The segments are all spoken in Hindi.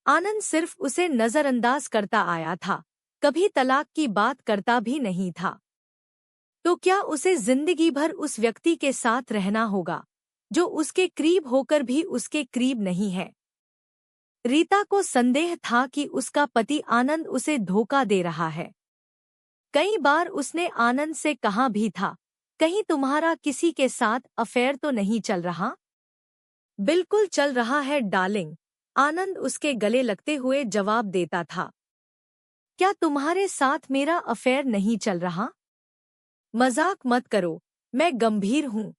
आनंद सिर्फ उसे नजरअंदाज करता आया था, कभी तलाक की बात करता भी नहीं था। तो क्या उसे जिंदगी भर उस व्यक्ति के साथ रहना होगा जो उसके करीब होकर भी उसके करीब नहीं है? रीता को संदेह था कि उसका पति आनंद उसे धोखा दे रहा है। कई बार उसने आनंद से कहा भी था, कहीं तुम्हारा किसी के साथ अफेयर तो नहीं चल रहा? बिल्कुल चल रहा है डार्लिंग, आनंद उसके गले लगते हुए जवाब देता था। क्या तुम्हारे साथ मेरा अफेयर नहीं चल रहा? मजाक मत करो, मैं गंभीर हूँ,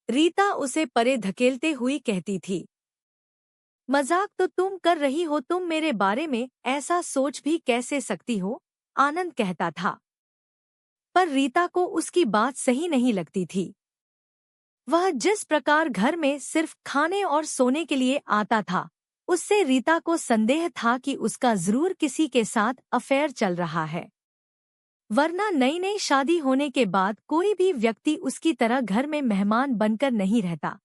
रीता उसे परे धकेलते हुई कहती थी। मजाक तो तुम कर रही हो, तुम मेरे बारे में ऐसा सोच भी कैसे सकती हो? आनंद कहता था। पर रीता को उसकी बात सही नहीं लगती थी। वह जिस प्रकार घर में सिर्फ खाने और सोने के लिए आता था, उससे रीता को संदेह था कि उसका जरूर किसी के साथ अफेयर चल रहा है। वरना नई नई शादी होने के बाद कोई भी व्यक्ति उसकी तरह घर में मेहमान बनकर नहीं रहता,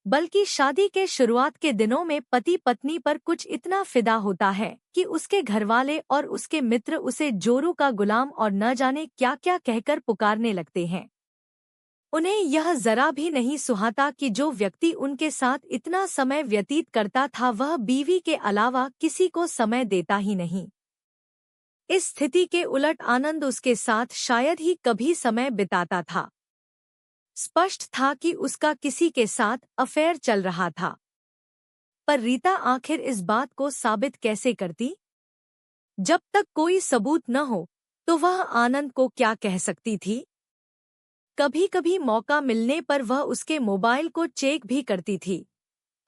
बल्कि शादी के शुरुआत के दिनों में पति पत्नी पर कुछ इतना फिदा होता है कि उसके घरवाले और उसके मित्र उसे जोरू का गुलाम और न जाने क्या क्या कहकर पुकारने लगते हैं। उन्हें यह जरा भी नहीं सुहाता कि जो व्यक्ति उनके साथ इतना समय व्यतीत करता था वह बीवी के अलावा किसी को समय देता ही नहीं। इस स्थिति के उलट आनंद उसके साथ शायद ही कभी समय बिताता था। स्पष्ट था कि उसका किसी के साथ अफेयर चल रहा था। पर रीता आखिर इस बात को साबित कैसे करती? जब तक कोई सबूत न हो तो वह आनंद को क्या कह सकती थी? कभी कभी मौका मिलने पर वह उसके मोबाइल को चेक भी करती थी,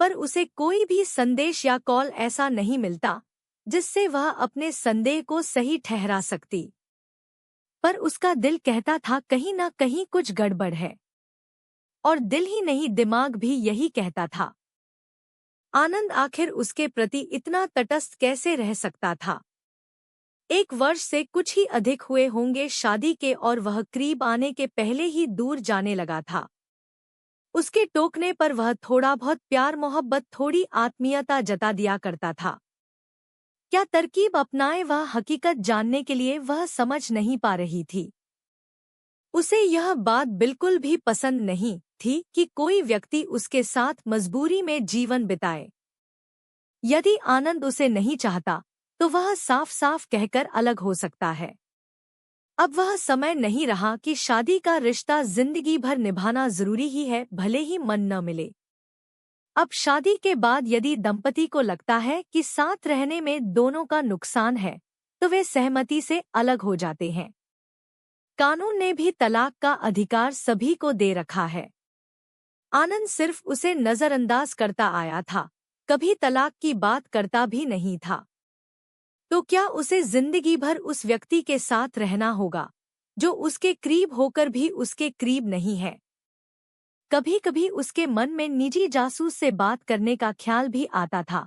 पर उसे कोई भी संदेश या कॉल ऐसा नहीं मिलता जिससे वह अपने संदेह को सही ठहरा सकती। पर उसका दिल कहता था कहीं ना कहीं कुछ गड़बड़ है, और दिल ही नहीं दिमाग भी यही कहता था। आनंद आखिर उसके प्रति इतना तटस्थ कैसे रह सकता था? 1 वर्ष से कुछ ही अधिक हुए होंगे शादी के और वह करीब आने के पहले ही दूर जाने लगा था। उसके टोकने पर वह थोड़ा बहुत प्यार मोहब्बत थोड़ी आत्मीयता जता दिया करता था। क्या तरकीब अपनाए वह हकीकत जानने के लिए वह समझ नहीं पा रही थी। उसे यह बात बिल्कुल भी पसंद नहीं थी कि कोई व्यक्ति उसके साथ मजबूरी में जीवन बिताए। यदि आनंद उसे नहीं चाहता तो वह साफ साफ कहकर अलग हो सकता है। अब वह समय नहीं रहा कि शादी का रिश्ता जिंदगी भर निभाना जरूरी ही है, भले ही मन न मिले। अब शादी के बाद यदि दंपति को लगता है कि साथ रहने में दोनों का नुकसान है तो वे सहमति से अलग हो जाते हैं। कानून ने भी तलाक का अधिकार सभी को दे रखा है। आनंद सिर्फ उसे नजरअंदाज करता आया था, कभी तलाक की बात करता भी नहीं था। तो क्या उसे जिंदगी भर उस व्यक्ति के साथ रहना होगा जो उसके करीब होकर भी उसके करीब नहीं है? कभी कभी उसके मन में निजी जासूस से बात करने का ख्याल भी आता था,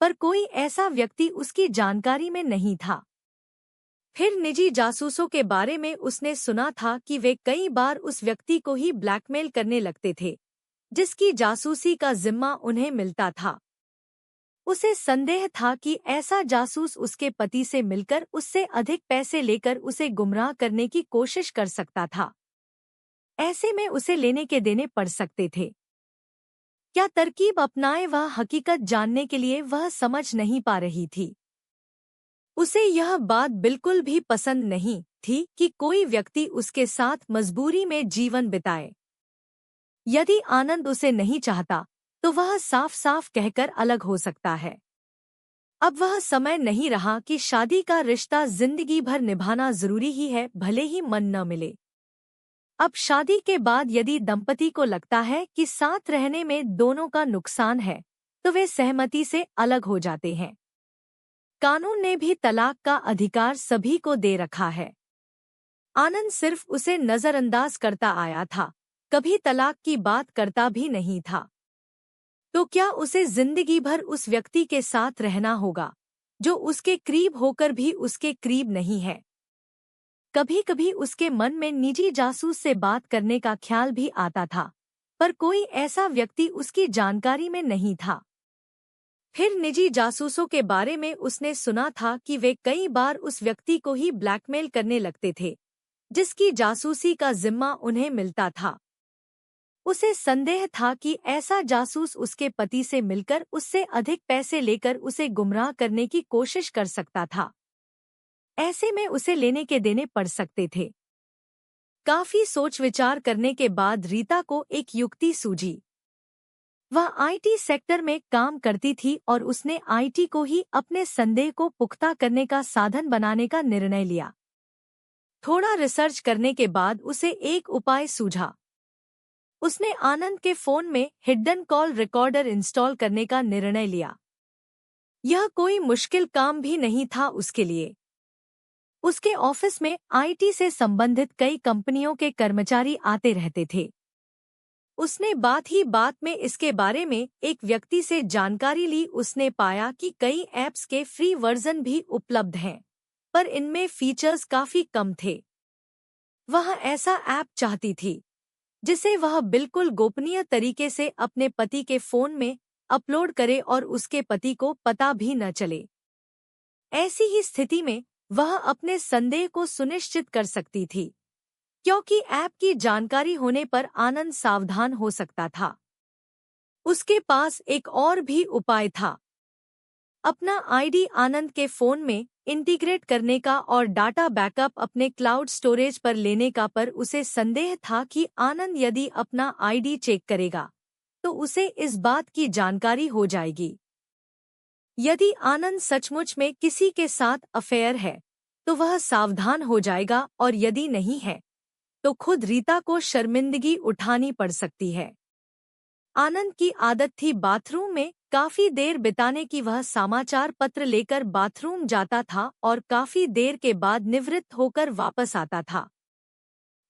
पर कोई ऐसा व्यक्ति उसकी जानकारी में नहीं था। फिर निजी जासूसों के बारे में उसने सुना था कि वे कई बार उस व्यक्ति को ही ब्लैकमेल करने लगते थे जिसकी जासूसी का जिम्मा उन्हें मिलता था। उसे संदेह था कि ऐसा जासूस उसके पति से मिलकर उससे अधिक पैसे लेकर उसे गुमराह करने की कोशिश कर सकता था। ऐसे में उसे लेने के देने पड़ सकते थे। क्या तरकीब अपनाए वह हकीकत जानने के लिए वह समझ नहीं पा रही थी। उसे यह बात बिल्कुल भी पसंद नहीं थी कि कोई व्यक्ति उसके साथ मजबूरी में जीवन बिताए। यदि आनंद उसे नहीं चाहता तो वह साफ साफ कहकर अलग हो सकता है। अब वह समय नहीं रहा कि शादी का रिश्ता जिंदगी भर निभाना जरूरी ही है, भले ही मन न मिले। अब शादी के बाद यदि दंपति को लगता है कि साथ रहने में दोनों का नुकसान है तो वे सहमति से अलग हो जाते हैं। कानून ने भी तलाक का अधिकार सभी को दे रखा है। आनंद सिर्फ उसे नजरअंदाज करता आया था, कभी तलाक की बात करता भी नहीं था। तो क्या उसे जिंदगी भर उस व्यक्ति के साथ रहना होगा जो उसके करीब होकर भी उसके करीब नहीं है? कभी कभी उसके मन में निजी जासूस से बात करने का ख्याल भी आता था, पर कोई ऐसा व्यक्ति उसकी जानकारी में नहीं था। फिर निजी जासूसों के बारे में उसने सुना था कि वे कई बार उस व्यक्ति को ही ब्लैकमेल करने लगते थे जिसकी जासूसी का जिम्मा उन्हें मिलता था। उसे संदेह था कि ऐसा जासूस उसके पति से मिलकर उससे अधिक पैसे लेकर उसे गुमराह करने की कोशिश कर सकता था। ऐसे में उसे लेने के देने पड़ सकते थे। काफी सोच विचार करने के बाद रीता को एक युक्ति सूझी। वह आईटी सेक्टर में काम करती थी और उसने आईटी को ही अपने संदेह को पुख्ता करने का साधन बनाने का निर्णय लिया। थोड़ा रिसर्च करने के बाद उसे एक उपाय सूझा। उसने आनंद के फोन में हिडन कॉल रिकॉर्डर इंस्टॉल करने का निर्णय लिया। यह कोई मुश्किल काम भी नहीं था उसके लिए। उसके ऑफिस में आईटी से संबंधित कई कंपनियों के कर्मचारी आते रहते थे। उसने बात ही बात में इसके बारे में एक व्यक्ति से जानकारी ली। उसने पाया कि कई ऐप्स के फ्री वर्जन भी उपलब्ध हैं, पर इनमें फीचर्स काफी कम थे। वह ऐसा ऐप चाहती थी जिसे वह बिल्कुल गोपनीय तरीके से अपने पति के फोन में अपलोड करे और उसके पति को पता भी न चले। ऐसी ही स्थिति में वह अपने संदेह को सुनिश्चित कर सकती थी, क्योंकि ऐप की जानकारी होने पर आनंद सावधान हो सकता था। उसके पास एक और भी उपाय था। अपना आईडी आनंद के फोन में इंटीग्रेट करने का और डाटा बैकअप अपने क्लाउड स्टोरेज पर लेने का, पर उसे संदेह था कि आनंद यदि अपना आईडी चेक करेगा तो उसे इस बात की जानकारी हो जाएगी। यदि आनंद सचमुच में किसी के साथ अफेयर है तो वह सावधान हो जाएगा, और यदि नहीं है तो खुद रीता को शर्मिंदगी उठानी पड़ सकती है। आनंद की आदत थी बाथरूम में काफी देर बिताने की। वह समाचार पत्र लेकर बाथरूम जाता था और काफी देर के बाद निवृत्त होकर वापस आता था।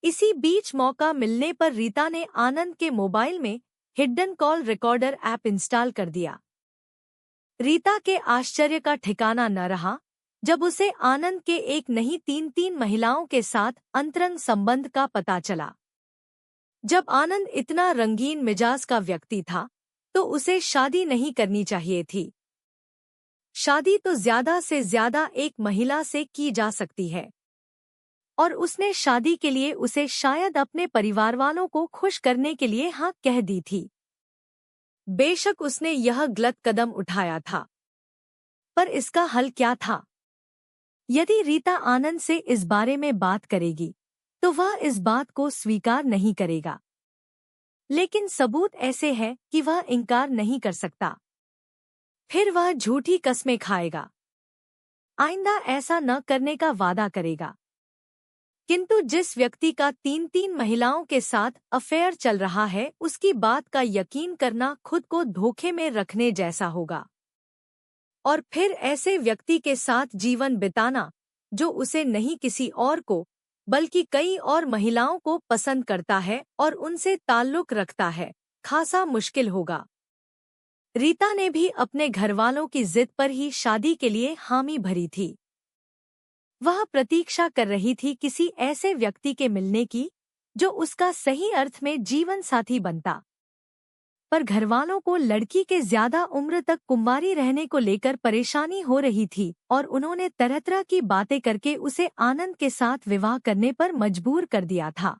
इसी बीच मौका मिलने पर रीता ने आनंद के मोबाइल में hidden call recorder app install कर दिया। रीता के आश्चर्य का ठिकाना न रहा जब उसे आनंद के एक नहीं तीन महिलाओं के साथ अंतरंग संबंध का पता चला। जब आनंद इतना रंगीन मिजाज का व्यक्ति था तो उसे शादी नहीं करनी चाहिए थी। शादी तो ज्यादा से ज्यादा एक महिला से की जा सकती है, और उसने शादी के लिए उसे शायद अपने परिवार वालों को खुश करने के लिए हाँ कह दी थी। बेशक उसने यह गलत कदम उठाया था, पर इसका हल क्या था? यदि रीता आनंद से इस बारे में बात करेगी तो वह इस बात को स्वीकार नहीं करेगा, लेकिन सबूत ऐसे हैं कि वह इनकार नहीं कर सकता। फिर वह झूठी कस्में खाएगा, आइंदा ऐसा न करने का वादा करेगा। किंतु जिस व्यक्ति का तीन महिलाओं के साथ अफेयर चल रहा है उसकी बात का यकीन करना खुद को धोखे में रखने जैसा होगा। और फिर ऐसे व्यक्ति के साथ जीवन बिताना जो उसे नहीं किसी और को बल्कि कई और महिलाओं को पसंद करता है और उनसे ताल्लुक रखता है, खासा मुश्किल होगा। रीता ने भी अपने घरवालों की जिद पर ही शादी के लिए हामी भरी थी। वह प्रतीक्षा कर रही थी किसी ऐसे व्यक्ति के मिलने की जो उसका सही अर्थ में जीवन साथी बनता। पर घरवालों को लड़की के ज्यादा उम्र तक कुंवारी रहने को लेकर परेशानी हो रही थी और उन्होंने तरह तरह की बातें करके उसे आनंद के साथ विवाह करने पर मजबूर कर दिया था।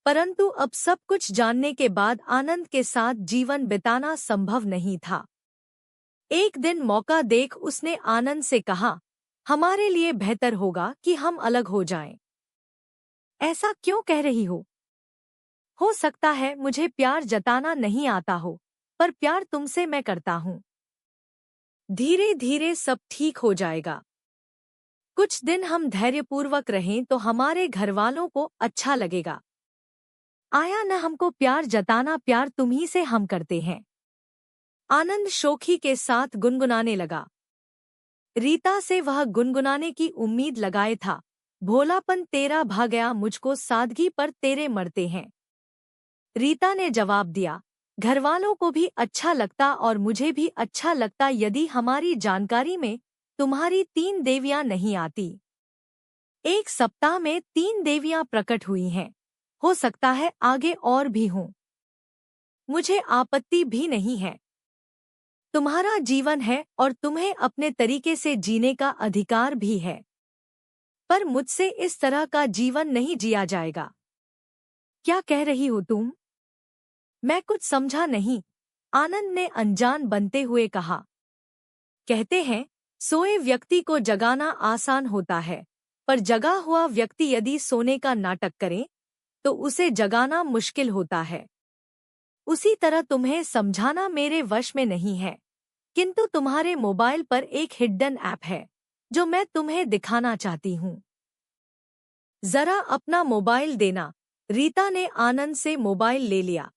परंतु अब सब कुछ जानने के बाद आनंद के साथ जीवन बिताना संभव नहीं था। एक दिन मौका देख उसने आनंद से कहा, हमारे लिए बेहतर होगा कि हम अलग हो जाएं। ऐसा क्यों कह रही हो सकता है मुझे प्यार जताना नहीं आता हो, पर प्यार तुमसे मैं करता हूँ। धीरे धीरे सब ठीक हो जाएगा। कुछ दिन हम धैर्यपूर्वक रहें तो हमारे घरवालों को अच्छा लगेगा। आया न हमको प्यार जताना, प्यार तुम्ही से हम करते हैं। आनंद शोखी के साथ गुनगुनाने लगा। रीता से वह गुनगुनाने की उम्मीद लगाए था, भोलापन तेरा भा गया मुझको, सादगी पर तेरे मरते हैं। रीता ने जवाब दिया, घरवालों को भी अच्छा लगता और मुझे भी अच्छा लगता यदि हमारी जानकारी में तुम्हारी 3 देवियां नहीं आती। 1 सप्ताह में 3 देवियां प्रकट हुई हैं, हो सकता है आगे और भी हों। मुझे आपत्ति भी नहीं है। तुम्हारा जीवन है और तुम्हें अपने तरीके से जीने का अधिकार भी है। पर मुझसे इस तरह का जीवन नहीं जिया जाएगा। क्या कह रही हो तुम? मैं कुछ समझा नहीं, आनंद ने अनजान बनते हुए कहा। कहते हैं, सोए व्यक्ति को जगाना आसान होता है, पर जगा हुआ व्यक्ति यदि सोने का नाटक करे तो उसे जगाना मुश्किल होता है। उसी तरह तुम्हें समझाना मेरे वश में नहीं है, किंतु तुम्हारे मोबाइल पर एक हिडन ऐप है जो मैं तुम्हें दिखाना चाहती हूँ। जरा अपना मोबाइल देना। रीता ने आनंद से मोबाइल ले लिया।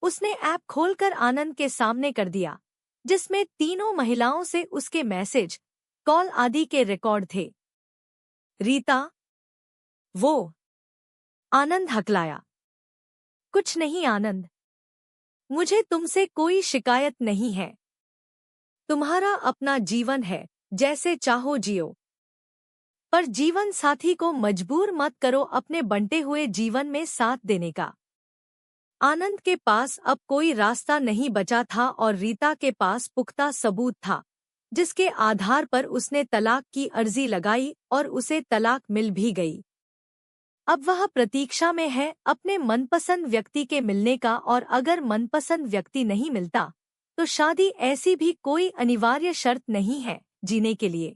उसने ऐप खोलकर आनंद के सामने कर दिया, जिसमें तीनों महिलाओं से उसके मैसेज, कॉल आदि के रिकॉर्ड थे। रीता, वो। आनंद हकलाया। कुछ नहीं आनंद, मुझे तुमसे कोई शिकायत नहीं है। तुम्हारा अपना जीवन है, जैसे चाहो जियो। पर जीवन साथी को मजबूर मत करो अपने बंटे हुए जीवन में साथ देने का। आनंद के पास अब कोई रास्ता नहीं बचा था और रीता के पास पुख्ता सबूत था, जिसके आधार पर उसने तलाक की अर्जी लगाई और उसे तलाक मिल भी गई। अब वह प्रतीक्षा में है अपने मनपसंद व्यक्ति के मिलने का, और अगर मनपसंद व्यक्ति नहीं मिलता तो शादी ऐसी भी कोई अनिवार्य शर्त नहीं है जीने के लिए।